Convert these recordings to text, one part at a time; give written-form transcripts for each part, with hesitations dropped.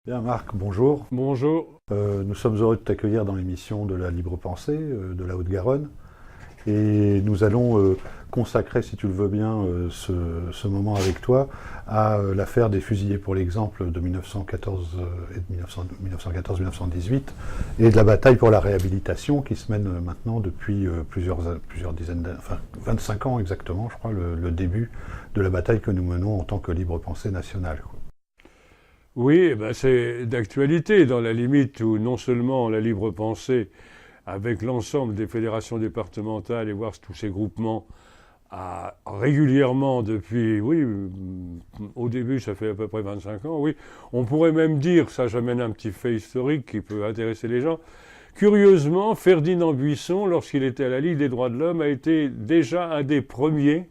Bien Marc, bonjour. Bonjour. Nous sommes heureux de t'accueillir dans l'émission de la Libre Pensée de la Haute-Garonne. Et nous allons consacrer, si tu le veux bien, ce moment avec toi à l'affaire des fusillés pour l'exemple de 1914 et de 1914-1918 et de la bataille pour la réhabilitation qui se mène maintenant depuis plusieurs dizaines d'années, enfin 25 ans exactement, je crois, le début de la bataille que nous menons en tant que Libre Pensée nationale. Oui, c'est d'actualité, dans la limite où non seulement la libre pensée, avec l'ensemble des fédérations départementales et voir tous ces groupements, a régulièrement depuis, oui, au début ça fait à peu près 25 ans, oui, on pourrait même dire, ça j'amène un petit fait historique qui peut intéresser les gens, curieusement, Ferdinand Buisson, lorsqu'il était à la Ligue des droits de l'homme, a été déjà un des premiers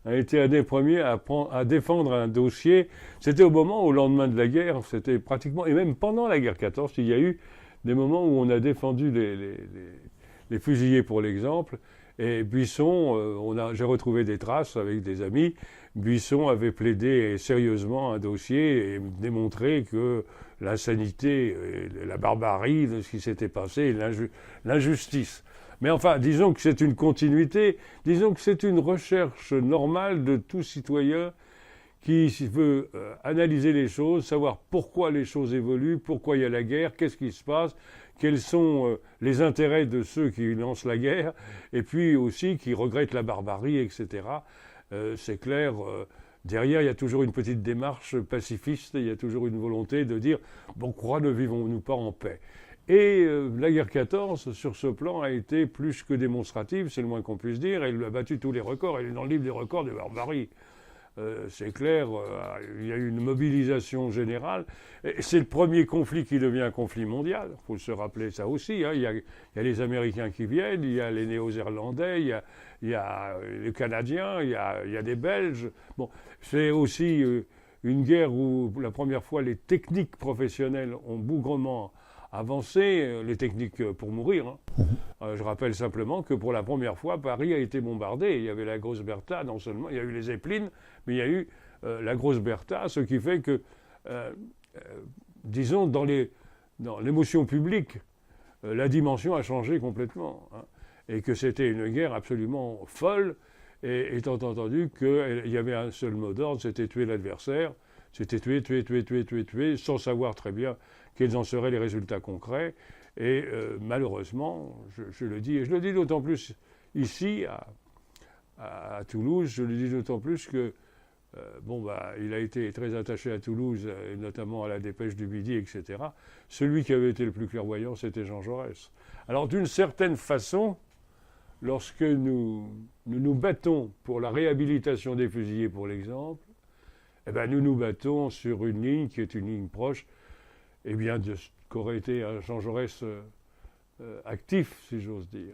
à défendre un dossier. C'était au moment, au lendemain de la guerre, c'était pratiquement, et même pendant la guerre 14, il y a eu des moments où on a défendu les fusillés pour l'exemple. Et Buisson, j'ai retrouvé des traces avec des amis. Buisson avait plaidé sérieusement un dossier et démontré que l'insanité, la barbarie de ce qui s'était passé, l'injustice. Mais enfin, disons que c'est une continuité, disons que c'est une recherche normale de tout citoyen qui veut analyser les choses, savoir pourquoi les choses évoluent, pourquoi il y a la guerre, qu'est-ce qui se passe, quels sont les intérêts de ceux qui lancent la guerre, et puis aussi qui regrettent la barbarie, etc. C'est clair, derrière, il y a toujours une petite démarche pacifiste, il y a toujours une volonté de dire « pourquoi ne vivons-nous pas en paix ?» Et la guerre 14, sur ce plan, a été plus que démonstrative, c'est le moins qu'on puisse dire. Elle a battu tous les records, elle est dans le livre des records de barbarie. C'est clair, il y a eu une mobilisation générale. C'est le premier conflit qui devient un conflit mondial, il faut se rappeler ça aussi. Hein. Il y a les Américains qui viennent, il y a les Néo-Zélandais, il y a les Canadiens, il y a des Belges. Bon, c'est aussi une guerre où, pour la première fois, les techniques professionnelles ont bougrement avancé, les techniques pour mourir. Hein. Je rappelle simplement que pour la première fois, Paris a été bombardé. Il y avait la Grosse Bertha, non seulement, il y a eu les Zeppelin, mais il y a eu la Grosse Bertha, ce qui fait que, disons, dans l'émotion publique, la dimension a changé complètement. Hein, et que c'était une guerre absolument folle, et étant entendu qu'il y avait un seul mot d'ordre, c'était tuer l'adversaire. C'était tuer, sans savoir très bien quels en seraient les résultats concrets. Et malheureusement, je le dis, et je le dis d'autant plus ici, à Toulouse, je le dis d'autant plus que, il a été très attaché à Toulouse, et notamment à la Dépêche du Midi, etc. Celui qui avait été le plus clairvoyant, c'était Jean Jaurès. Alors, d'une certaine façon, lorsque nous nous battons pour la réhabilitation des fusillés, pour l'exemple, nous nous battons sur une ligne qui est une ligne proche de ce qu'aurait été un Jean Jaurès actif, si j'ose dire.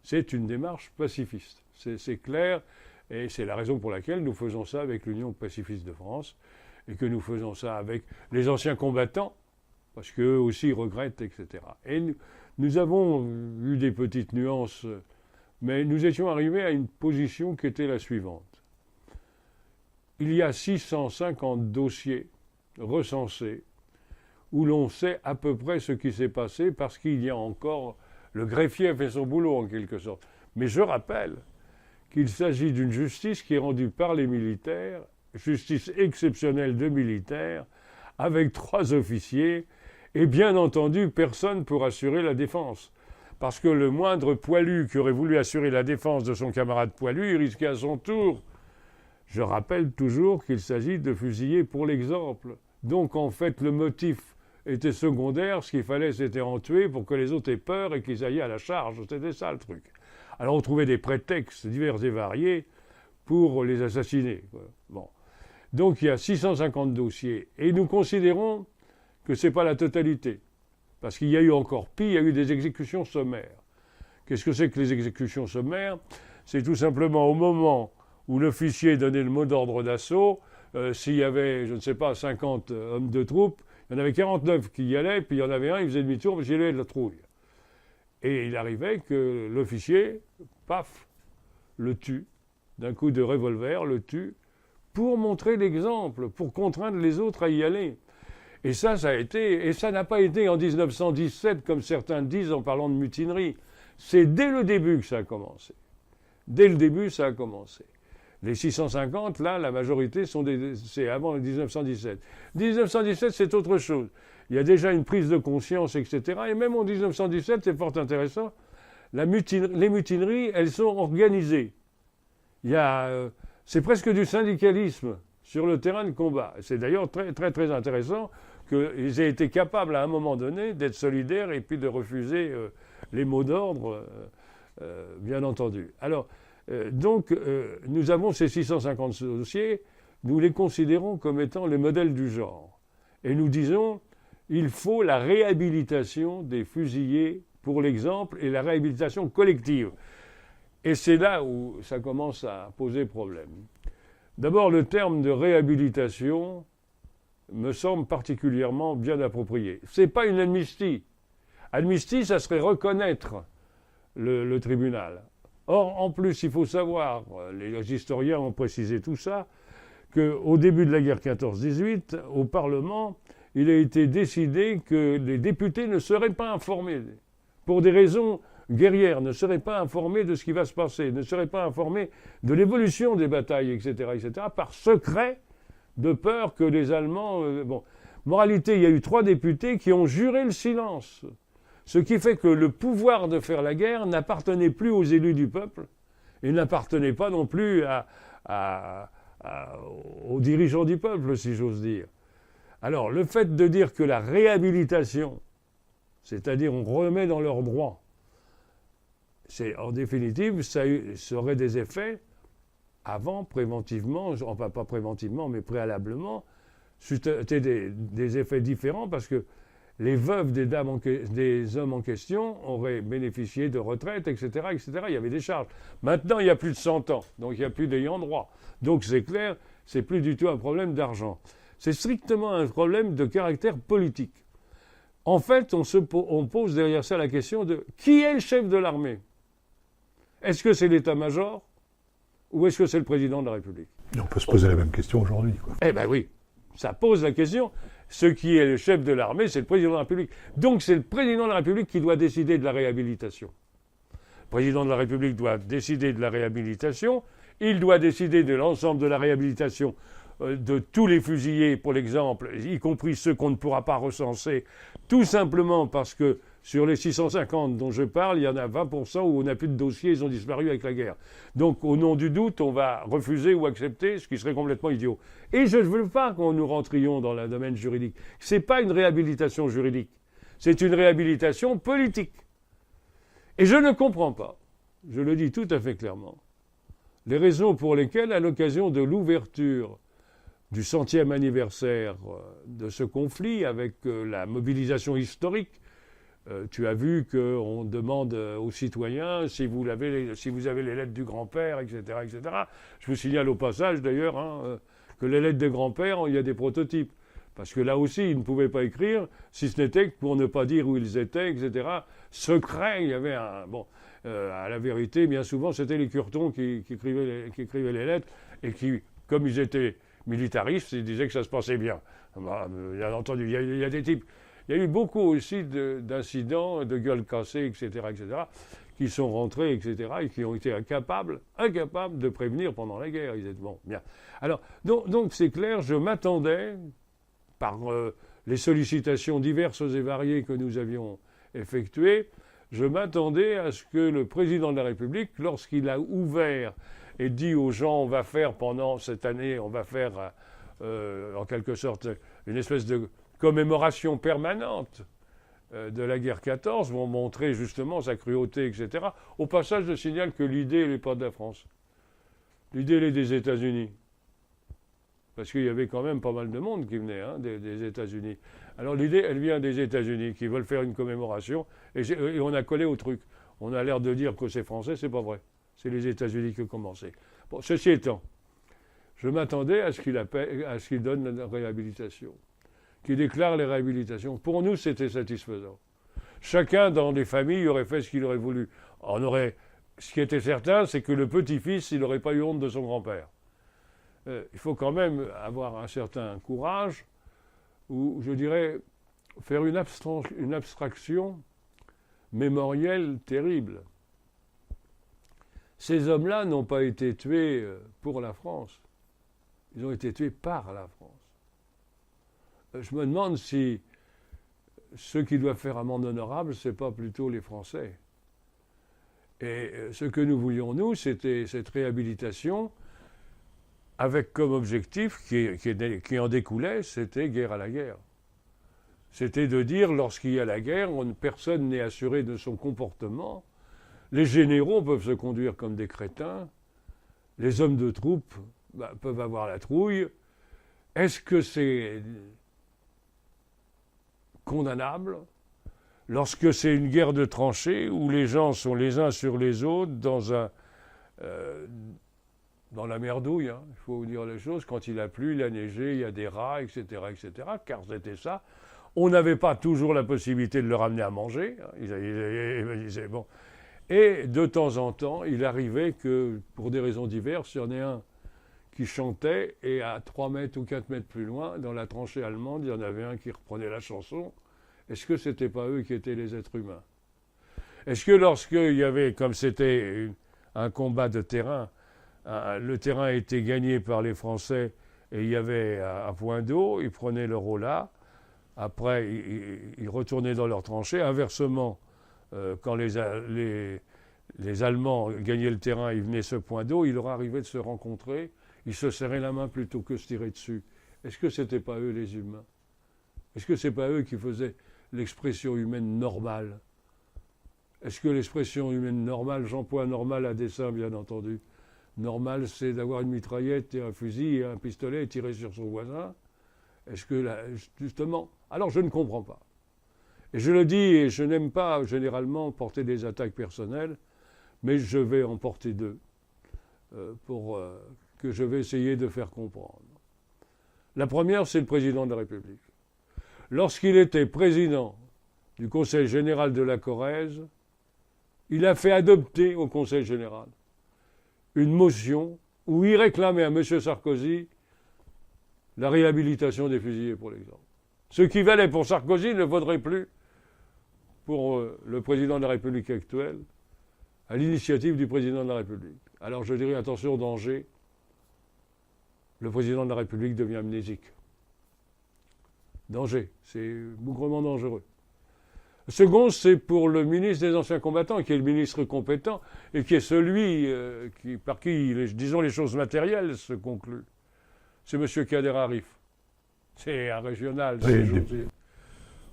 C'est une démarche pacifiste, c'est clair, et c'est la raison pour laquelle nous faisons ça avec l'Union pacifiste de France, et que nous faisons ça avec les anciens combattants, parce qu'eux aussi regrettent, etc. Et nous avons eu des petites nuances, mais nous étions arrivés à une position qui était la suivante. Il y a 650 dossiers recensés où l'on sait à peu près ce qui s'est passé parce qu'il y a encore... Le greffier a fait son boulot en quelque sorte. Mais je rappelle qu'il s'agit d'une justice qui est rendue par les militaires, justice exceptionnelle de militaires, avec 3 officiers, et bien entendu personne pour assurer la défense. Parce que le moindre poilu qui aurait voulu assurer la défense de son camarade poilu, il risquait à son tour. Je rappelle toujours qu'il s'agit de fusiller pour l'exemple. Donc en fait, le motif était secondaire. Ce qu'il fallait, c'était en tuer pour que les autres aient peur et qu'ils aillent à la charge. C'était ça le truc. Alors on trouvait des prétextes divers et variés pour les assassiner. Bon. Donc il y a 650 dossiers. Et nous considérons que ce n'est pas la totalité. Parce qu'il y a eu encore pire, il y a eu des exécutions sommaires. Qu'est-ce que c'est que les exécutions sommaires ? C'est tout simplement au moment où l'officier donnait le mot d'ordre d'assaut, s'il y avait, je ne sais pas, 50 hommes de troupe, il y en avait 49 qui y allaient, puis il y en avait un, il faisait demi-tour parce qu'il avait de la trouille. Et il arrivait que l'officier, paf, le tue, d'un coup de revolver, le tue, pour montrer l'exemple, pour contraindre les autres à y aller. Et ça a été, et ça n'a pas été en 1917 comme certains disent en parlant de mutinerie. C'est dès le début que ça a commencé. Dès le début, ça a commencé. Les 650, là, la majorité, c'est avant 1917. 1917, c'est autre chose. Il y a déjà une prise de conscience, etc. Et même en 1917, c'est fort intéressant, les mutineries, elles sont organisées. C'est presque du syndicalisme sur le terrain de combat. C'est d'ailleurs très, très, très intéressant qu'ils aient été capables, à un moment donné, d'être solidaires et puis de refuser les mots d'ordre, bien entendu. Alors, nous avons ces 650 dossiers, nous les considérons comme étant les modèles du genre. Et nous disons, il faut la réhabilitation des fusillés, pour l'exemple, et la réhabilitation collective. Et c'est là où ça commence à poser problème. D'abord, le terme de réhabilitation me semble particulièrement bien approprié. Ce n'est pas une amnistie. Amnistie, ça serait reconnaître le tribunal. Or, en plus, il faut savoir, les historiens ont précisé tout ça, qu'au début de la guerre 14-18, au Parlement, il a été décidé que les députés ne seraient pas informés, pour des raisons guerrières, ne seraient pas informés de ce qui va se passer, ne seraient pas informés de l'évolution des batailles, etc., par secret, de peur que les Allemands... Moralité, il y a eu 3 députés qui ont juré le silence. Ce qui fait que le pouvoir de faire la guerre n'appartenait plus aux élus du peuple et n'appartenait pas non plus aux dirigeants du peuple, si j'ose dire. Alors, le fait de dire que la réhabilitation, c'est-à-dire on remet dans leurs droits, en définitive, ça aurait des effets avant, préventivement, enfin pas préventivement, mais préalablement, c'était des effets différents parce que les veuves des hommes en question auraient bénéficié de retraite, etc., etc. Il y avait des charges. Maintenant, il y a plus de 100 ans, donc il n'y a plus d'ayants droit. Donc c'est clair, c'est plus du tout un problème d'argent. C'est strictement un problème de caractère politique. En fait, on pose derrière ça la question de qui est le chef de l'armée ? Est-ce que c'est l'état-major ou est-ce que c'est le président de la République ? Et on peut se poser la même question aujourd'hui, quoi. Eh bien oui, ça pose la question. Ce qui est le chef de l'armée, c'est le président de la République. Donc c'est le président de la République qui doit décider de la réhabilitation. Le président de la République doit décider de la réhabilitation. Il doit décider de l'ensemble de la réhabilitation de tous les fusillés, pour l'exemple, y compris ceux qu'on ne pourra pas recenser, tout simplement parce que sur les 650 dont je parle, il y en a 20% où on n'a plus de dossiers, ils ont disparu avec la guerre. Donc, au nom du doute, on va refuser ou accepter, ce qui serait complètement idiot. Et je ne veux pas qu'on nous rentrions dans le domaine juridique. Ce n'est pas une réhabilitation juridique, c'est une réhabilitation politique. Et je ne comprends pas, je le dis tout à fait clairement, les raisons pour lesquelles, à l'occasion de l'ouverture du 100e anniversaire de ce conflit, avec la mobilisation historique, tu as vu qu'on demande aux citoyens si vous avez les lettres du grand-père, etc., etc. Je vous signale au passage, d'ailleurs, que les lettres des grands-pères, il y a des prototypes. Parce que là aussi, ils ne pouvaient pas écrire, si ce n'était que pour ne pas dire où ils étaient, etc. Secret, il y avait un... Bon, à la vérité, bien souvent, c'était les curtons qui écrivaient les lettres et qui, comme ils étaient militaristes, ils disaient que ça se passait bien. Bien entendu, il y a des types... Il y a eu beaucoup aussi d'incidents, de gueules cassées, etc., qui sont rentrés, etc., et qui ont été incapables de prévenir pendant la guerre. Ils étaient bon, bien. Alors, donc c'est clair, je m'attendais, par les sollicitations diverses et variées que nous avions effectuées, je m'attendais à ce que le président de la République, lorsqu'il a ouvert et dit aux gens, on va faire pendant cette année, on va faire en quelque sorte une espèce de commémoration permanente de la guerre 14, vont montrer justement sa cruauté, etc. Au passage, je signale que l'idée, elle n'est pas de la France. L'idée, elle est des États-Unis. Parce qu'il y avait quand même pas mal de monde qui venait des États-Unis. Alors l'idée, elle vient des États-Unis, qui veulent faire une commémoration, et on a collé au truc. On a l'air de dire que c'est français, c'est pas vrai. C'est les États-Unis qui ont commencé. Bon, ceci étant, je m'attendais à ce qu'il donne la réhabilitation, qu'il déclare les réhabilitations. Pour nous, c'était satisfaisant. Chacun dans les familles aurait fait ce qu'il aurait voulu. Ce qui était certain, c'est que le petit-fils, il n'aurait pas eu honte de son grand-père. Il faut quand même avoir un certain courage ou je dirais faire une abstraction mémorielle terrible. Ces hommes-là n'ont pas été tués pour la France, ils ont été tués par la France. Je me demande si ceux qui doivent faire amende honorable, ce n'est pas plutôt les Français. Et ce que nous voulions, nous, c'était cette réhabilitation avec comme objectif, qui en découlait, c'était guerre à la guerre. C'était de dire, lorsqu'il y a la guerre, personne n'est assuré de son comportement. Les généraux peuvent se conduire comme des crétins. Les hommes de troupe peuvent avoir la trouille. Est-ce que c'est condamnable lorsque c'est une guerre de tranchées où les gens sont les uns sur les autres dans la merdouille, hein, il faut vous dire les choses, quand il a plu, il a neigé, il y a des rats, etc., car c'était ça. On n'avait pas toujours la possibilité de leur amener à manger. Hein, ils disaient, bon. Et de temps en temps, il arrivait que, pour des raisons diverses, il y en ait un qui chantait, et à 3 mètres ou 4 mètres plus loin, dans la tranchée allemande, il y en avait un qui reprenait la chanson. Est-ce que ce n'était pas eux qui étaient les êtres humains? Est-ce que lorsqu'il y avait, comme c'était un combat de terrain, le terrain était gagné par les Français et il y avait un point d'eau, ils prenaient leur eau là, après ils retournaient dans leur tranchée. Inversement, quand les Allemands gagnaient le terrain, ils venaient ce point d'eau, il leur arrivait de se rencontrer, ils se serraient la main plutôt que se tirer dessus. Est-ce que ce n'était pas eux les humains? Est-ce que ce n'est pas eux qui faisaient l'expression humaine normale? Est-ce que l'expression humaine normale, j'emploie normal à dessein bien entendu, normal c'est d'avoir une mitraillette et un fusil et un pistolet et tirer sur son voisin? Est-ce que là, justement, alors je ne comprends pas. Et je le dis, et je n'aime pas généralement porter des attaques personnelles, mais je vais en porter deux que je vais essayer de faire comprendre. La première, c'est le président de la République. Lorsqu'il était président du Conseil général de la Corrèze, il a fait adopter au Conseil général une motion où il réclamait à M. Sarkozy la réhabilitation des fusillés, pour l'exemple. Ce qui valait pour Sarkozy ne vaudrait plus pour le président de la République actuel, à l'initiative du président de la République. Alors je dirais, attention, danger, le président de la République devient amnésique. Danger, c'est bougrement dangereux. Le second, c'est pour le ministre des Anciens Combattants, qui est le ministre compétent, et qui est celui par qui, disons, les choses matérielles se concluent. C'est M. Kader Arif. C'est un régional,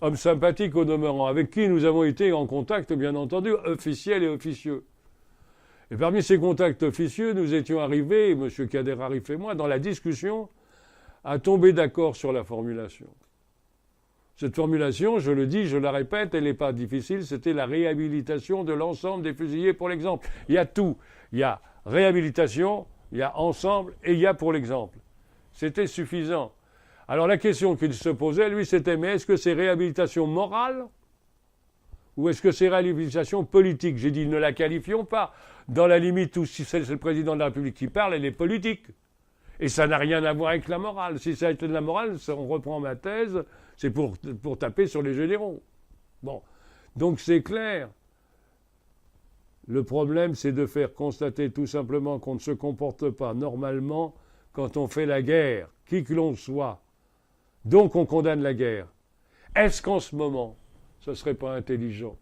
homme sympathique au demeurant, avec qui nous avons été en contact, bien entendu, officiel et officieux. Et parmi ces contacts officieux, nous étions arrivés, M. Kader Arif et moi, dans la discussion, à tomber d'accord sur la formulation. Cette formulation, je le dis, je la répète, elle n'est pas difficile, c'était la réhabilitation de l'ensemble des fusillés pour l'exemple. Il y a tout. Il y a réhabilitation, il y a ensemble et il y a pour l'exemple. C'était suffisant. Alors la question qu'il se posait, lui, c'était, mais est-ce que c'est réhabilitation morale ou est-ce que c'est réhabilitation politique? J'ai dit, ne la qualifions pas. Dans la limite où si c'est le président de la République qui parle, elle est politique. Et ça n'a rien à voir avec la morale. Si ça a été de la morale, on reprend ma thèse, c'est pour taper sur les généraux. Bon, donc c'est clair. Le problème, c'est de faire constater tout simplement qu'on ne se comporte pas normalement quand on fait la guerre, qui que l'on soit. Donc on condamne la guerre. Est-ce qu'en ce moment, ce ne serait pas intelligent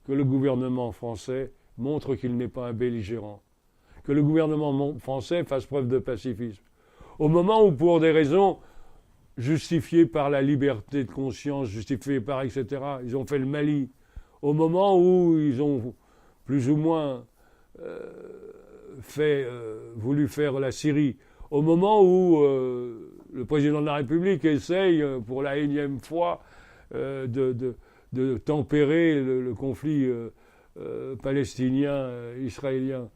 que le gouvernement français montre qu'il n'est pas un belligérant, que le gouvernement français fasse preuve de pacifisme, au moment où, pour des raisons justifiées par la liberté de conscience, justifiées par etc., ils ont fait le Mali, au moment où ils ont plus ou moins voulu faire la Syrie, au moment où le président de la République essaye, pour la énième fois, de tempérer le conflit palestinien-israélien.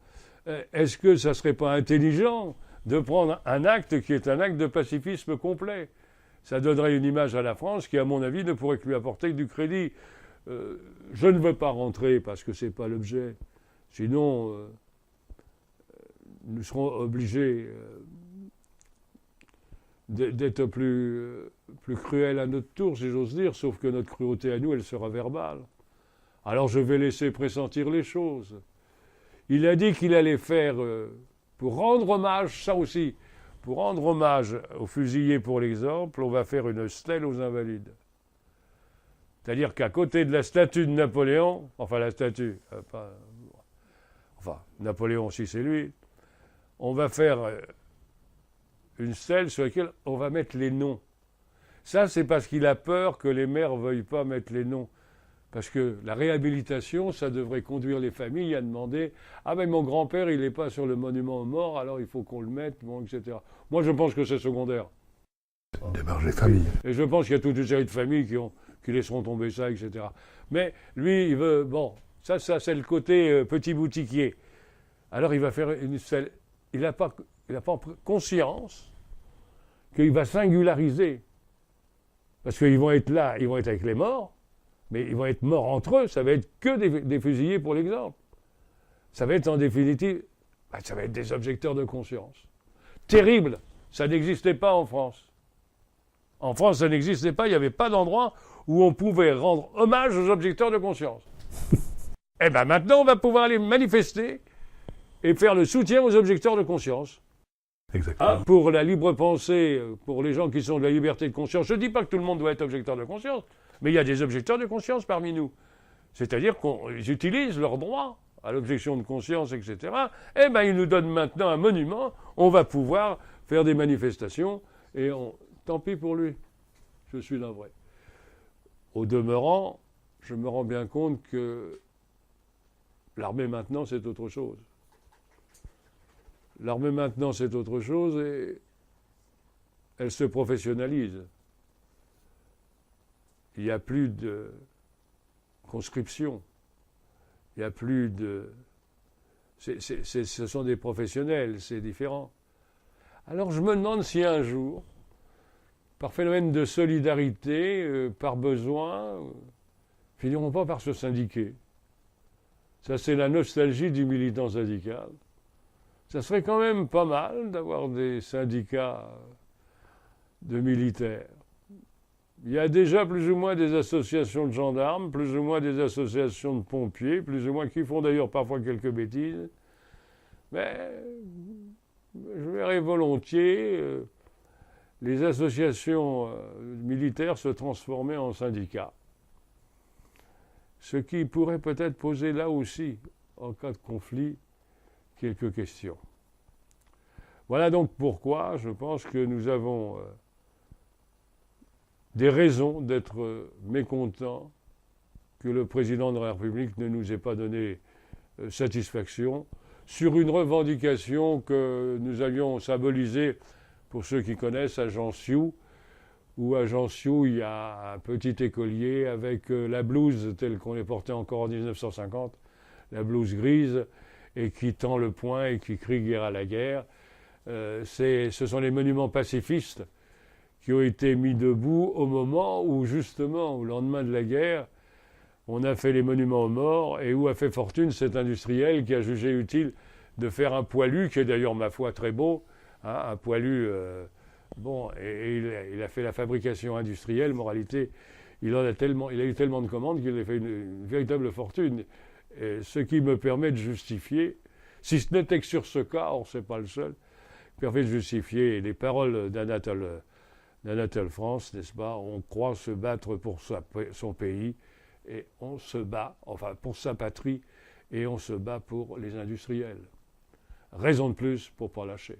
Est-ce que ça ne serait pas intelligent de prendre un acte qui est un acte de pacifisme complet? Ça donnerait une image à la France qui, à mon avis, ne pourrait que lui apporter du crédit. Je ne veux pas rentrer parce que ce n'est pas l'objet. Sinon, nous serons obligés d'être plus cruel à notre tour, si j'ose dire, sauf que notre cruauté à nous, elle sera verbale. Alors je vais laisser pressentir les choses. Il a dit qu'il allait faire, pour rendre hommage, ça aussi, pour rendre hommage aux fusillés pour l'exemple, on va faire une stèle aux Invalides. C'est-à-dire qu'à côté de la statue de Napoléon, enfin la statue, Napoléon aussi c'est lui, on va faire une stèle sur laquelle on va mettre les noms. Ça, c'est parce qu'il a peur que les maires ne veuillent pas mettre les noms. Parce que la réhabilitation, ça devrait conduire les familles à demander « Ah ben mon grand-père, il n'est pas sur le monument aux morts, alors il faut qu'on le mette, bon, etc. » Moi, je pense que c'est secondaire. C'est une démarche des familles. Et je pense qu'il y a toute une série de familles qui laisseront tomber ça, etc. Mais lui, il veut... Bon, ça c'est le côté petit boutiquier. Alors il va faire une stèle. Il n'a pas conscience qu'il va singulariser. Parce qu'ils vont être là, ils vont être avec les morts, mais ils vont être morts entre eux, ça va être que des fusillés pour l'exemple. Ça va être en définitive, ça va être des objecteurs de conscience. Terrible, ça n'existait pas en France. En France, ça n'existait pas, il n'y avait pas d'endroit où on pouvait rendre hommage aux objecteurs de conscience. Eh bien maintenant, on va pouvoir aller manifester et faire le soutien aux objecteurs de conscience. Exactement. Pour la libre pensée, pour les gens qui sont de la liberté de conscience, je ne dis pas que tout le monde doit être objecteur de conscience, mais il y a des objecteurs de conscience parmi nous. C'est-à-dire qu'ils utilisent leur droit à l'objection de conscience, etc. Eh bien, ils nous donnent maintenant un monument, on va pouvoir faire des manifestations, et tant pis pour lui, je suis navré. Au demeurant, je me rends bien compte que l'armée maintenant, c'est autre chose. L'armée maintenant, c'est autre chose et elle se professionnalise. Il n'y a plus de conscription. Il n'y a plus de... ce sont des professionnels, c'est différent. Alors je me demande si un jour, par phénomène de solidarité, par besoin, finiront pas par se syndiquer. Ça, c'est la nostalgie du militant syndical. Ça serait quand même pas mal d'avoir des syndicats de militaires. Il y a déjà plus ou moins des associations de gendarmes, plus ou moins des associations de pompiers, plus ou moins qui font d'ailleurs parfois quelques bêtises. Mais je verrais volontiers les associations militaires se transformer en syndicats. Ce qui pourrait peut-être poser là aussi, en cas de conflit, quelques questions. Voilà donc pourquoi je pense que nous avons des raisons d'être mécontents que le président de la République ne nous ait pas donné satisfaction sur une revendication que nous avions symbolisée, pour ceux qui connaissent, à Jansiou, où à Jansiou, il y a un petit écolier avec la blouse telle qu'on les portait encore en 1950, la blouse grise, et qui tend le poing et qui crie « guerre à la guerre ». Ce sont les monuments pacifistes qui ont été mis debout au moment où, justement, au lendemain de la guerre, on a fait les monuments aux morts et où a fait fortune cet industriel qui a jugé utile de faire un poilu, qui est d'ailleurs, ma foi, très beau, hein, un poilu, et il a fait la fabrication industrielle, moralité, il a eu tellement de commandes qu'il a fait une véritable fortune. Et ce qui me permet de justifier, si ce n'était que sur ce cas, or c'est pas le seul, permet de justifier les paroles d'Anatole France, n'est-ce pas? On croit se battre pour son pays, et on se bat, enfin pour sa patrie, et on se bat pour les industriels. Raison de plus pour ne pas lâcher.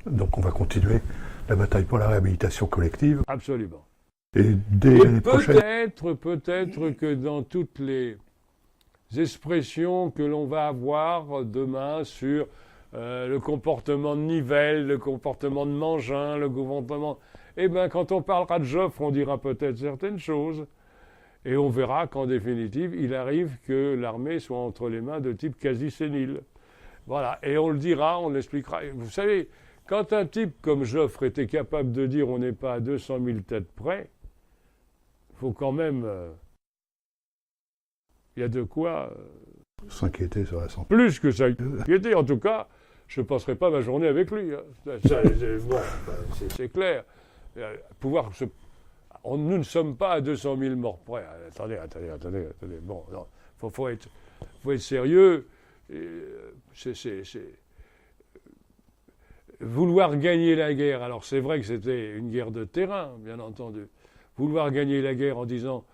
Donc on va continuer la bataille pour la réhabilitation collective. Absolument. Et dès l'année prochaine... Peut-être que dans toutes les expressions que l'on va avoir demain sur le comportement de Nivelle, le comportement de Mangin, le comportement... Eh bien, quand on parlera de Joffre, on dira peut-être certaines choses. Et on verra qu'en définitive, il arrive que l'armée soit entre les mains de types quasi séniles. Voilà. Et on le dira, on l'expliquera. Vous savez, quand un type comme Joffre était capable de dire on n'est pas à 200 000 têtes près, il faut quand même... il y a de quoi... s'inquiéter sur la santé. Plus que s'inquiéter. En tout cas, je ne passerai pas ma journée avec lui. Hein. C'est clair. Nous ne sommes pas à 200 000 morts près. Attendez. Bon, faut être sérieux. Vouloir gagner la guerre, alors c'est vrai que c'était une guerre de terrain, bien entendu. Vouloir gagner la guerre en disant,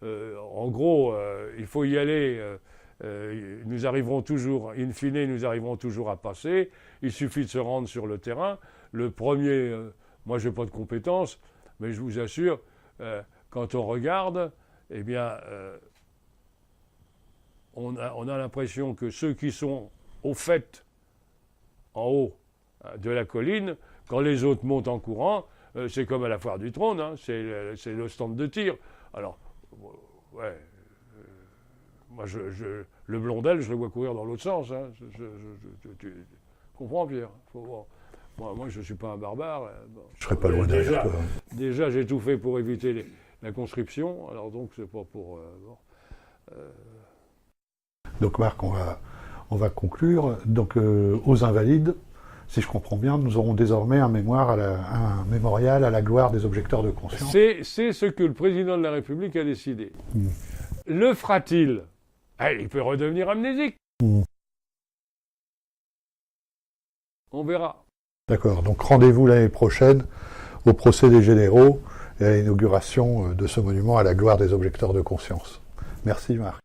en gros, il faut y aller, nous arriverons toujours, in fine, nous arriverons toujours à passer, il suffit de se rendre sur le terrain. Le premier, moi je n'ai pas de compétences, mais je vous assure, quand on regarde, eh bien, on a l'impression que ceux qui sont au fait, en haut de la colline, quand les autres montent en courant, c'est comme à la foire du trône, hein, c'est le stand de tir. Alors, ouais, moi, le Blondel, je le vois courir dans l'autre sens. Hein. Tu comprends, Pierre? Moi, je ne suis pas un barbare. Bon. Je ne serais pas loin derrière toi. Déjà, j'ai tout fait pour éviter la conscription, alors donc, c'est pas pour... Donc, Marc, on va conclure. Donc, aux Invalides, si je comprends bien, nous aurons désormais un mémorial à la gloire des objecteurs de conscience. C'est ce que le président de la République a décidé. Le fera-t-il? Il peut redevenir amnésique. On verra. D'accord, donc rendez-vous l'année prochaine au procès des généraux et à l'inauguration de ce monument à la gloire des objecteurs de conscience. Merci Marc.